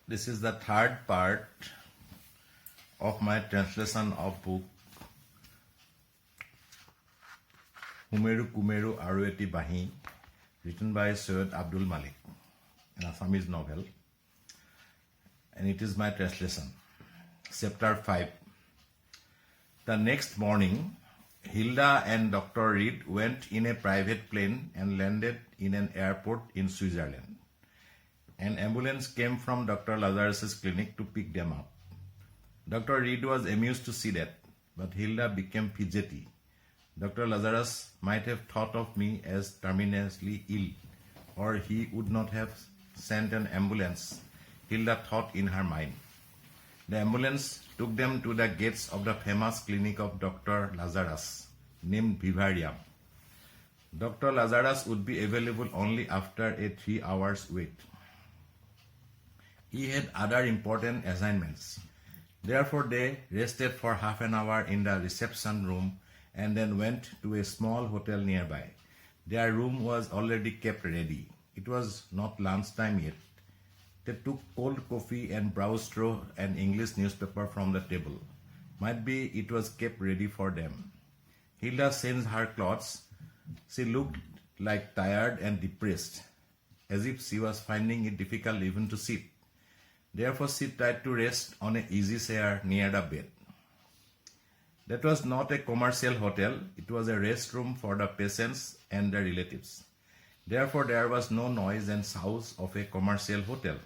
This is the third part of my translation of book Sumeru Kumeru Arueti Bahi, written by Syed Abdul Malik, an Assamese novel, and it is my translation. Chapter 5. The next morning, Hilda and Dr. Reed went in a private plane and landed in an airport in Switzerland. An ambulance came from Dr. Lazarus's clinic to pick them up. Dr. Reed was amused to see that, but Hilda became fidgety. Dr. Lazarus might have thought of me as terminally ill, or he would not have sent an ambulance, Hilda thought in her mind. The ambulance took them to the gates of the famous clinic of Dr. Lazarus, named Vivarium. Dr. Lazarus would be available only after a 3 hours wait. He had other important assignments. Therefore, they rested for half an hour in the reception room and then went to a small hotel nearby. Their room was already kept ready. It was not lunchtime yet. They took cold coffee and browsed through an English newspaper from the table. Might be it was kept ready for them. Hilda changed her clothes. She looked like tired and depressed, as if she was finding it difficult even to sit. Therefore, she tried to rest on an easy chair near the bed. That was not a commercial hotel. It was a restroom for the patients and their relatives. Therefore, there was no noise and sounds of a commercial hotel.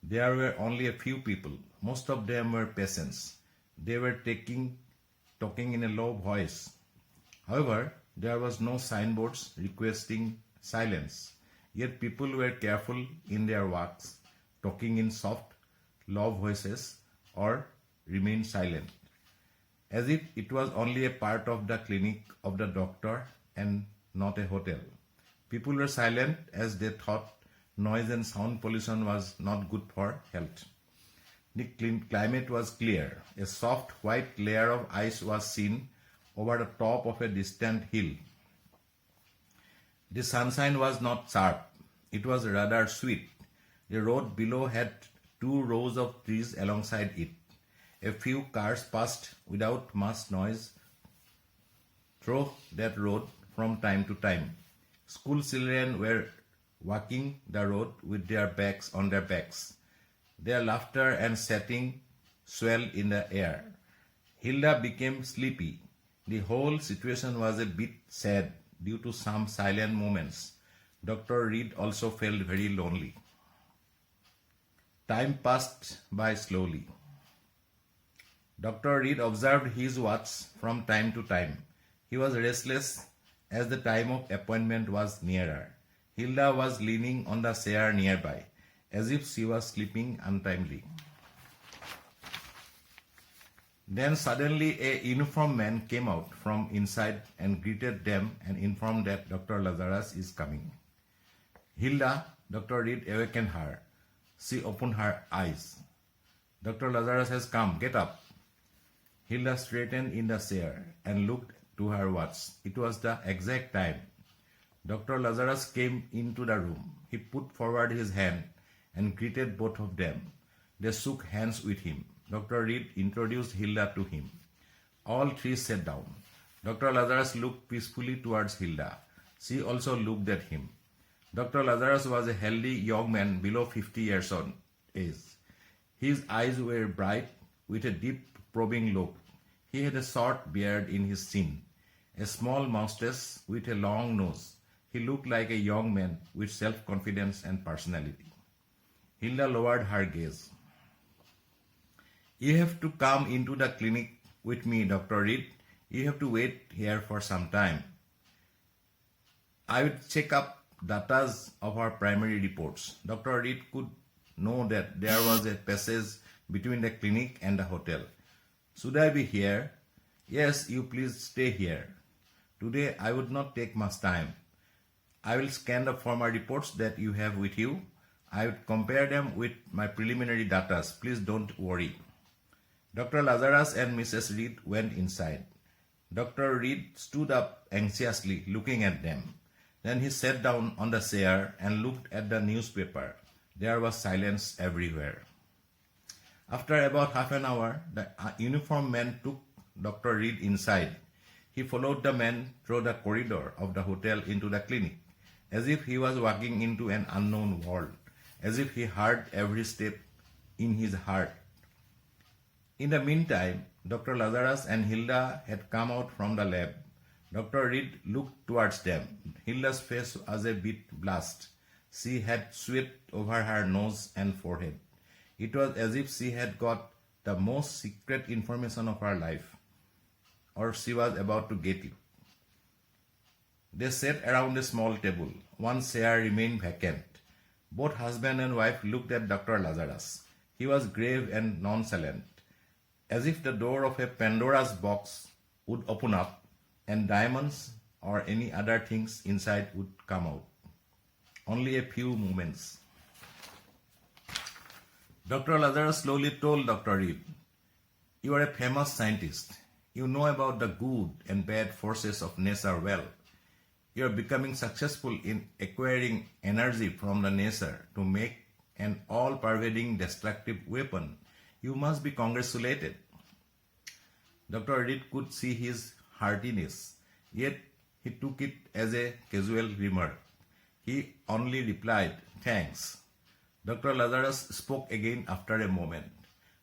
There were only a few people. Most of them were patients. They were talking in a low voice. However, there was no signboards requesting silence. Yet people were careful in their walks, talking in soft, low voices, or remain silent, as if it was only a part of the clinic of the doctor and not a hotel. People were silent as they thought noise and sound pollution was not good for health. The climate was clear. A soft white layer of ice was seen over the top of a distant hill. The sunshine was not sharp. It was rather sweet. The road below had 2 rows of trees alongside it. A few cars passed without much noise through that road from time to time. School children were walking the road with their bags on their backs. Their laughter and chatting swelled in the air. Hilda became sleepy. The whole situation was a bit sad due to some silent moments. Dr. Reed also felt very lonely. Time passed by slowly. Dr. Reed observed his watch from time to time. He was restless as the time of appointment was nearer. Hilda was leaning on the chair nearby, as if she was sleeping untimely. Then suddenly a uniformed man came out from inside and greeted them and informed that Dr. Lazarus is coming. Hilda, Dr. Reed awakened her. She opened her eyes. Dr. Lazarus has come. Get up. Hilda straightened in the chair and looked to her watch. It was the exact time. Dr. Lazarus came into the room. He put forward his hand and greeted both of them. They shook hands with him. Dr. Reed introduced Hilda to him. All 3 sat down. Dr. Lazarus looked peacefully towards Hilda. She also looked at him. Dr. Lazarus was a healthy young man below 50 years of age. His eyes were bright with a deep probing look. He had a short beard in his chin, a small moustache with a long nose. He looked like a young man with self-confidence and personality. Hilda lowered her gaze. You have to come into the clinic with me, Dr. Reed. You have to wait here for some time. I will check up data of our primary reports. Dr. Reed could know that there was a passage between the clinic and the hotel. Should I be here? Yes, you please stay here. Today I would not take much time. I will scan the former reports that you have with you. I would compare them with my preliminary data. Please don't worry. Dr. Lazarus and Mrs. Reed went inside. Dr. Reed stood up anxiously, looking at them. Then he sat down on the chair and looked at the newspaper. There was silence everywhere. After about half an hour, the uniformed man took Dr. Reed inside. He followed the man through the corridor of the hotel into the clinic, as if he was walking into an unknown world, as if he heard every step in his heart. In the meantime, Dr. Lazarus and Hilda had come out from the lab. Dr. Reed looked towards them. Hilda's face was a bit blushed. She had sweat over her nose and forehead. It was as if she had got the most secret information of her life, or she was about to get it. They sat around a small table. One chair remained vacant. Both husband and wife looked at Dr. Lazarus. He was grave and nonchalant, as if the door of a Pandora's box would open up and diamonds or any other things inside would come out. Only a few moments. Dr. Lazarus slowly told Dr. Reed, "You are a famous scientist. You know about the good and bad forces of nature well. You are becoming successful in acquiring energy from the nature to make an all-pervading destructive weapon. You must be congratulated." Dr. Reed could see his heartiness, yet he took it as a casual remark. He only replied, "Thanks." Dr. Lazarus spoke again after a moment.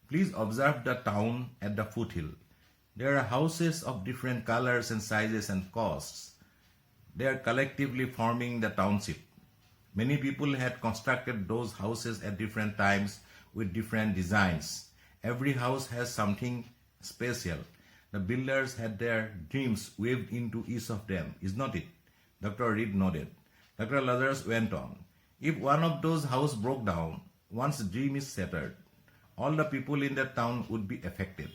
"Please observe the town at the foothill. There are houses of different colors and sizes and costs. They are collectively forming the township. Many people had constructed those houses at different times with different designs. Every house has something special. The builders had their dreams weaved into each of them, is not it?" Dr. Reed nodded. Dr. Lazarus went on, "If one of those houses broke down, one's dream is shattered. All the people in that town would be affected."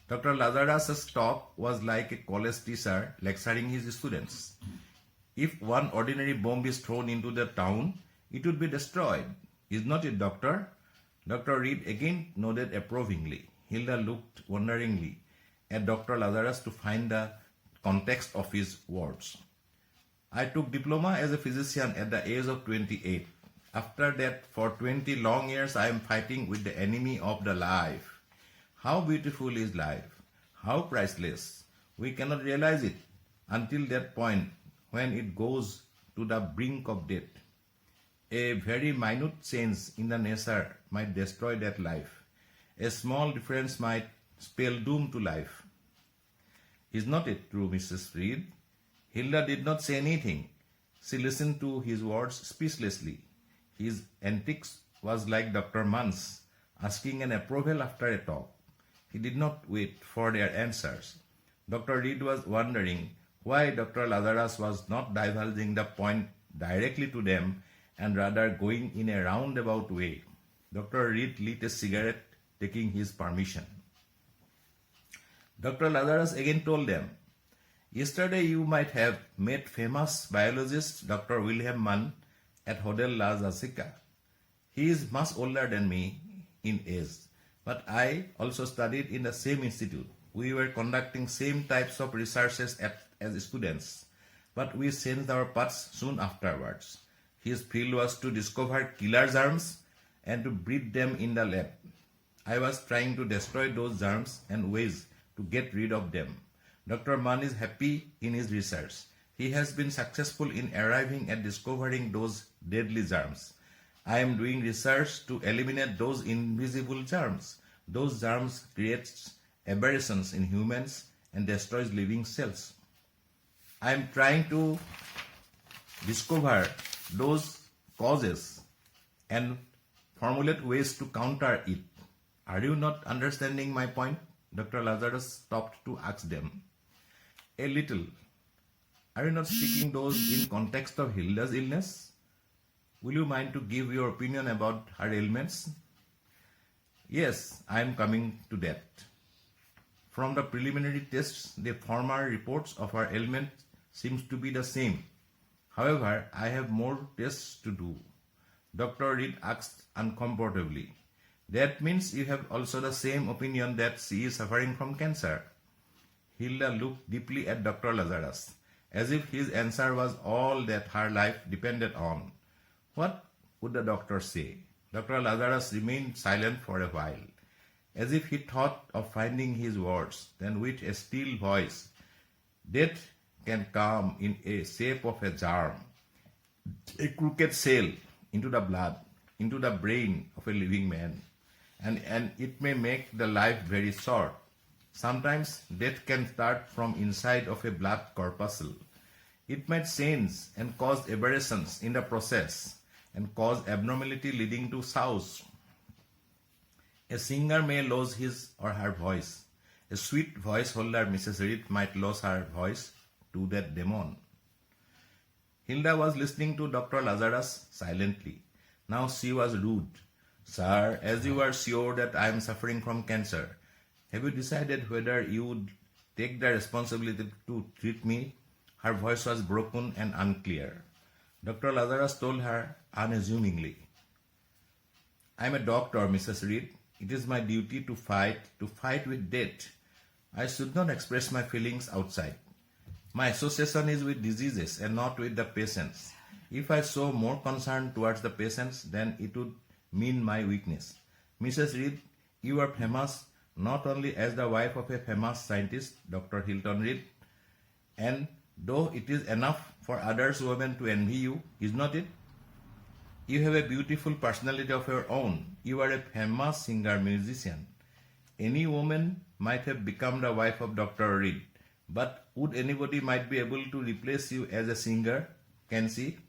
Dr. Lazarus' talk was like a college teacher lecturing his students. If one ordinary bomb is thrown into the town, it would be destroyed. Is not it, Doctor? Dr. Reed again nodded approvingly. Hilda looked wonderingly at Dr. Lazarus to find the context of his words. "I took diploma as a physician at the age of 28. After that, for 20 long years, I am fighting with the enemy of the life. How beautiful is life! How priceless! We cannot realize it until that point when it goes to the brink of death. A very minute change in the nature might destroy that life. A small difference might spell doom to life. Is not it true, Mrs. Reed?" Hilda did not say anything. She listened to his words speechlessly. His antics was like Dr. Munn's, asking an approval after a talk. He did not wait for their answers. Dr. Reed was wondering why Dr. Lazarus was not divulging the point directly to them and rather going in a roundabout way. Dr. Reed lit a cigarette, taking his permission. Dr. Lazarus again told them, "Yesterday you might have met famous biologist Dr. Wilhelm Mann at Hotel La Jessica. He is much older than me in age, but I also studied in the same institute. We were conducting same types of researches as students, but we changed our paths soon afterwards. His field was to discover killer germs and to breed them in the lab. I was trying to destroy those germs and ways to get rid of them. Dr. Mann is happy in his research. He has been successful in arriving at discovering those deadly germs. I am doing research to eliminate those invisible germs. Those germs create aberrations in humans and destroys living cells. I am trying to discover those causes and formulate ways to counter it. Are you not understanding my point?" Dr. Lazarus stopped to ask them. "A little. Are you not speaking those in context of Hilda's illness? Will you mind to give your opinion about her ailments?" "Yes, I am coming to that. From the preliminary tests, the former reports of her ailment seems to be the same. However, I have more tests to do." Dr. Reed asked uncomfortably, "That means you have also the same opinion that she is suffering from cancer?" Hilda looked deeply at Dr. Lazarus, as if his answer was all that her life depended on. What would the doctor say? Dr. Lazarus remained silent for a while, as if he thought of finding his words. Then with a still voice, "Death can come in a shape of a germ, a crooked cell into the blood, into the brain of a living man, and it may make the life very short. Sometimes death can start from inside of a blood corpuscle. It might change and cause aberrations in the process and cause abnormality leading to souse. A singer may lose his or her voice. A sweet voice holder, Mrs. Reed, might lose her voice to that demon." Hilda was listening to Dr. Lazarus silently. Now she was rude. "Sir, as you are sure that I am suffering from cancer, have you decided whether you would take the responsibility to treat me?" Her voice was broken and unclear. Dr. Lazarus told her unassumingly, "I am a doctor, Mrs. Reed. It is my duty to fight with death. I should not express my feelings outside. My association is with diseases and not with the patients. If I show more concern towards the patients, then it would mean my weakness. Mrs. Reed, you are famous not only as the wife of a famous scientist, Dr. Hilton Reed, and though it is enough for others women to envy you, is not it? You have a beautiful personality of your own. You are a famous singer-musician. Any woman might have become the wife of Dr. Reed, but would anybody might be able to replace you as a singer? Can she?"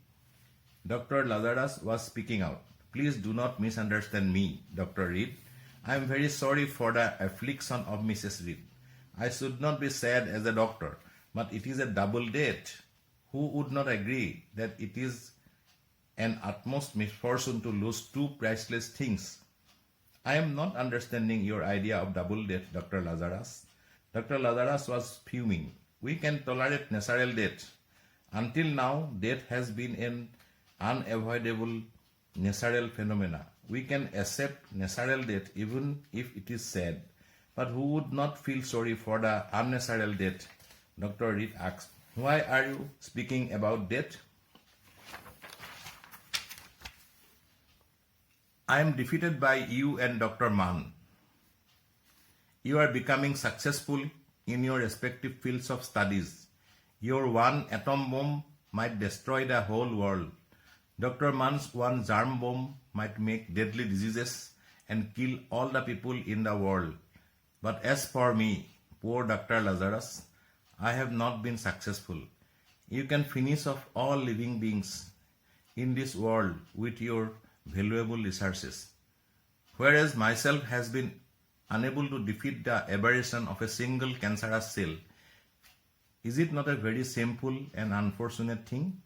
Dr. Lazarus was speaking out. "Please do not misunderstand me, Dr. Reed. I am very sorry for the affliction of Mrs. Reed. I should not be sad as a doctor, but it is a double death. Who would not agree that it is an utmost misfortune to lose two priceless things? I am not understanding your idea of double death, Dr. Lazarus." Dr. Lazarus was fuming. "We can tolerate natural death. Until now, death has been an unavoidable natural phenomena. We can accept natural death even if it is sad. But who would not feel sorry for the unnatural death?" Dr. Reed asked. "Why are you speaking about death?" "I am defeated by you and Dr. Mann. You are becoming successful in your respective fields of studies. Your one atom bomb might destroy the whole world. Dr. Mann's one germ bomb might make deadly diseases and kill all the people in the world. But as for me, poor Dr. Lazarus, I have not been successful. You can finish off all living beings in this world with your valuable researches, whereas myself has been unable to defeat the aberration of a single cancerous cell. Is it not a very shameful and unfortunate thing?"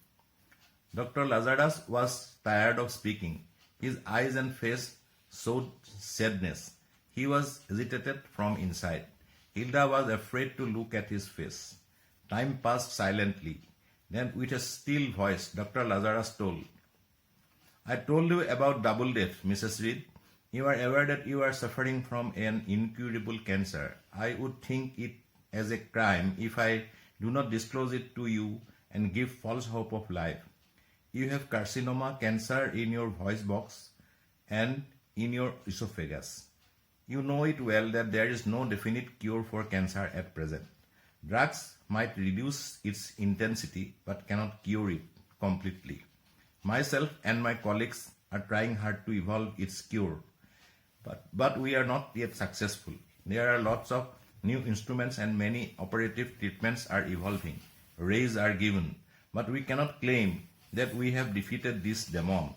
Dr. Lazarus was tired of speaking. His eyes and face showed sadness. He was agitated from inside. Hilda was afraid to look at his face. Time passed silently. Then with a still voice, Dr. Lazarus told, "I told you about double death, Mrs. Reed. You are aware that you are suffering from an incurable cancer. I would think it as a crime if I do not disclose it to you and give false hope of life. You have carcinoma cancer in your voice box and in your esophagus. You know it well that there is no definite cure for cancer at present. Drugs might reduce its intensity but cannot cure it completely. Myself and my colleagues are trying hard to evolve its cure. But we are not yet successful. There are lots of new instruments and many operative treatments are evolving. Rays are given. But we cannot claim that we have defeated this demon.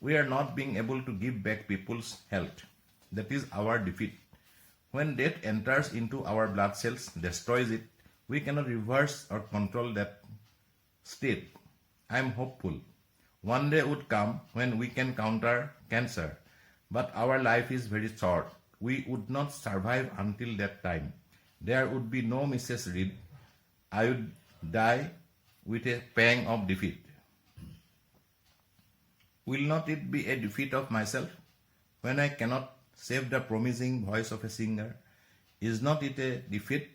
We are not being able to give back people's health. That is our defeat. When death enters into our blood cells, destroys it, we cannot reverse or control that state. I am hopeful. One day would come when we can counter cancer. But our life is very short. We would not survive until that time. There would be no Mrs. Reed. I would die with a pang of defeat. Will not it be a defeat of myself when I cannot save the promising voice of a singer? Is not it a defeat?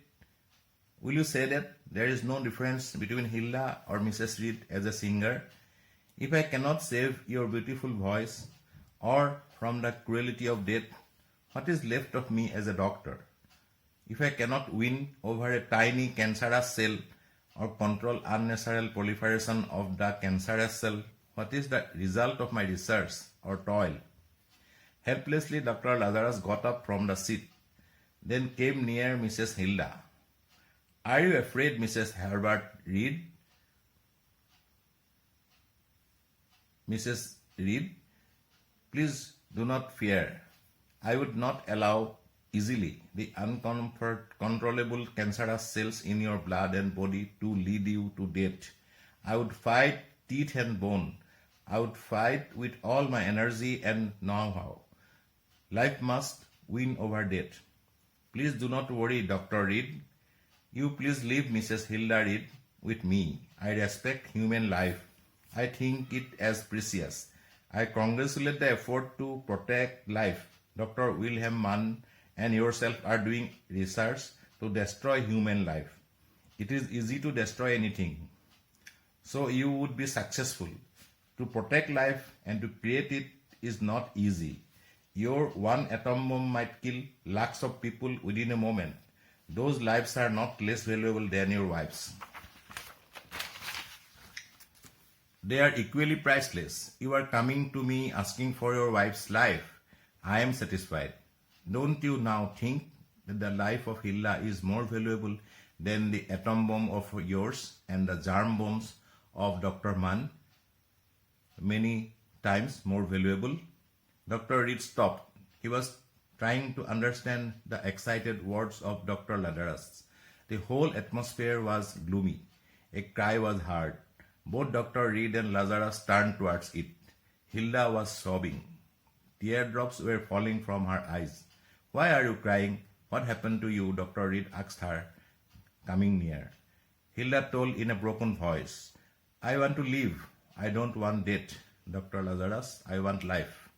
Will you say that there is no difference between Hilda or Mrs. Reed as a singer? If I cannot save your beautiful voice, or from the cruelty of death, what is left of me as a doctor? If I cannot win over a tiny cancerous cell or control unnatural proliferation of the cancerous cell, what is the result of my research or toil? Helplessly, Dr. Lazarus got up from the seat, then came near Mrs. Hilda. Are you afraid, Mrs. Herbert Reed? Mrs. Reed, please do not fear. I would not allow easily the uncontrollable cancerous cells in your blood and body to lead you to death. I would fight teeth and bone. I would fight with all my energy and know-how. Life must win over death. Please do not worry, Dr. Reed. You please leave Mrs. Hilda Reed with me. I respect human life. I think it as precious. I congratulate the effort to protect life. Dr. Wilhelm Mann and yourself are doing research to destroy human life. It is easy to destroy anything. So you would be successful. To protect life and to create it is not easy. Your one atom bomb might kill lakhs of people within a moment. Those lives are not less valuable than your wife's. They are equally priceless. You are coming to me asking for your wife's life. I am satisfied. Don't you now think that the life of Hilda is more valuable than the atom bomb of yours and the germ bombs of Dr. Mann? Many times more valuable. Dr. Reed stopped. He was trying to understand the excited words of Dr. Lazarus. The whole atmosphere was gloomy. A cry was heard. Both Dr. Reed and Lazarus turned towards it. Hilda was sobbing. Teardrops were falling from her eyes. Why are you crying? What happened to you? Dr. Reed asked her, coming near. Hilda told in a broken voice, I want to live. I don't want death. Dr. Lazarus, I want life.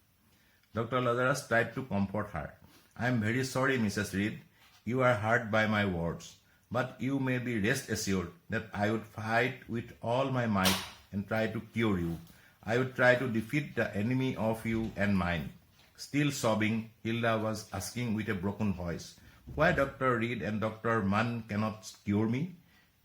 Dr. Lazarus tried to comfort her. I am very sorry, Mrs. Reed. You are hurt by my words. But you may be rest assured that I would fight with all my might and try to cure you. I would try to defeat the enemy of you and mine. Still sobbing, Hilda was asking with a broken voice, why Dr. Reed and Dr. Mann cannot cure me?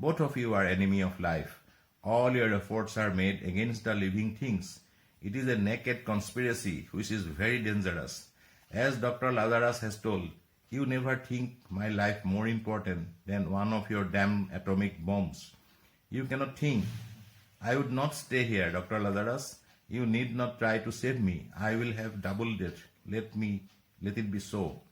Both of you are enemy of life. All your efforts are made against the living things. It is a naked conspiracy which is very dangerous. As Dr. Lazarus has told, you never think my life more important than one of your damn atomic bombs. You cannot think. I would not stay here, Dr. Lazarus. You need not try to save me. I will have doubled it. Let it be so.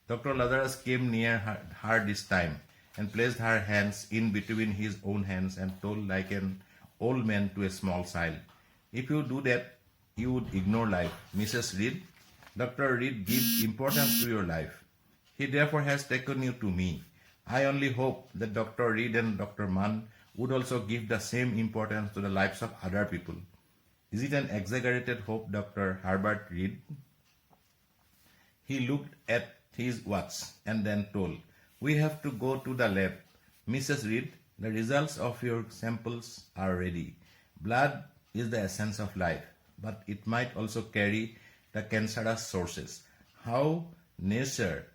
Dr. Lazarus came near her this time and placed her hands in between his own hands and told like an old man to a small child, if you do that, you would ignore life. Mrs. Reed, Dr. Reed gives importance to your life. He therefore has taken you to me. I only hope that Dr. Reed and Dr. Mann would also give the same importance to the lives of other people. Is it an exaggerated hope, Dr. Herbert Reed? He looked at his watch and then told, we have to go to the lab. Mrs. Reed, the results of your samples are ready. Blood is the essence of life, but it might also carry the cancerous sources. How nature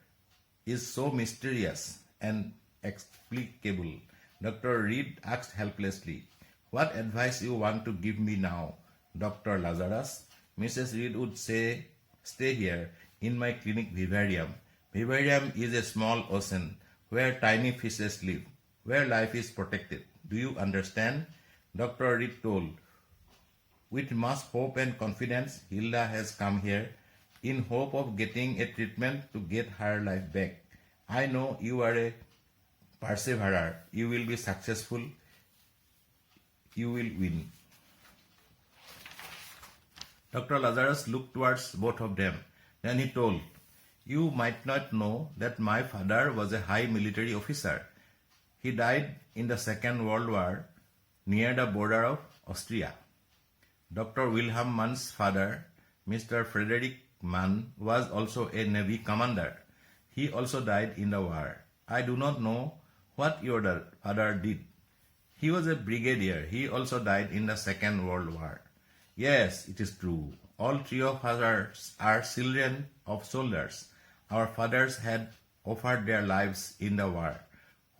is so mysterious and explicable. Dr. Reed asked helplessly, what advice you want to give me now, Dr. Lazarus? Mrs. Reed would say, stay here in my clinic vivarium. Vivarium is a small ocean where tiny fishes live, where life is protected. Do you understand? Dr. Reed told, with much hope and confidence, Hilda has come here in hope of getting a treatment to get her life back. I know you are a perseverer. You will be successful. You will win. Dr. Lazarus looked towards both of them. Then he told, you might not know that my father was a high military officer. He died in the Second World War near the border of Austria. Dr. Wilhelm Mann's father, Mr. Frederick Mann, was also a Navy commander. He also died in the war. I do not know what your father did. He was a brigadier. He also died in the Second World War. Yes, it is true. All three of us are children of soldiers. Our fathers had offered their lives in the war.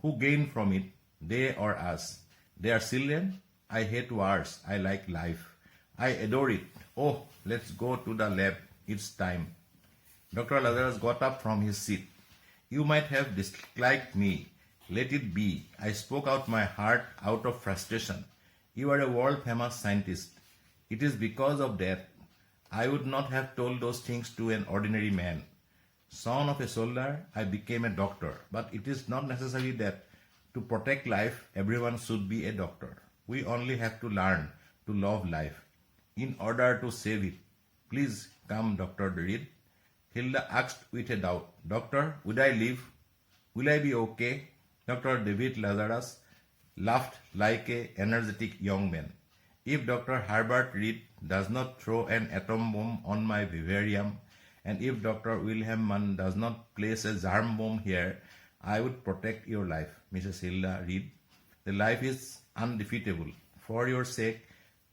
Who gained from it, they or us? They are children. I hate wars. I like life. I adore it. Oh, let's go to the lab. It's time. Dr. Lazarus got up from his seat. You might have disliked me. Let it be. I spoke out my heart out of frustration. You are a world-famous scientist. It is because of that I would not have told those things to an ordinary man. Son of a soldier, I became a doctor. But it is not necessary that to protect life, everyone should be a doctor. We only have to learn to love life in order to save it. Please come, Dr. Reed. Hilda asked with a doubt. Doctor, would I live? Will I be okay? Dr. David Lazarus laughed like an energetic young man. If Dr. Herbert Reed does not throw an atom bomb on my vivarium, and if Dr. Wilhelm Mann does not place a germ bomb here, I would protect your life, Mrs. Hilda Reed. The life is undefeatable. For your sake,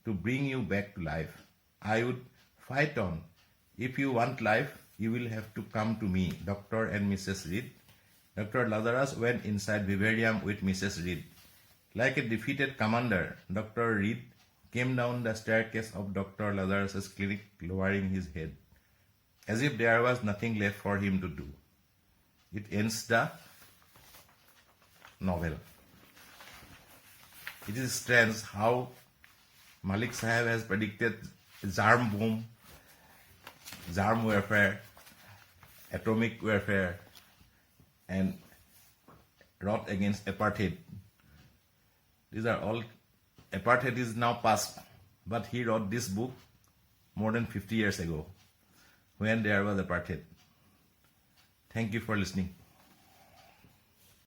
to bring you back to life, I would fight on. If you want life, you will have to come to me, Dr. and Mrs. Reed. Dr. Lazarus went inside vivarium with Mrs. Reed. Like a defeated commander, Dr. Reed came down the staircase of Dr. Lazarus's clinic, lowering his head, as if there was nothing left for him to do. It ends the novel. It is strange how Malik Sahib has predicted germ bomb, germ warfare, atomic warfare, and wrought against apartheid. These are all, apartheid is now past, but he wrote this book more than 50 years ago when there was apartheid. Thank you for listening.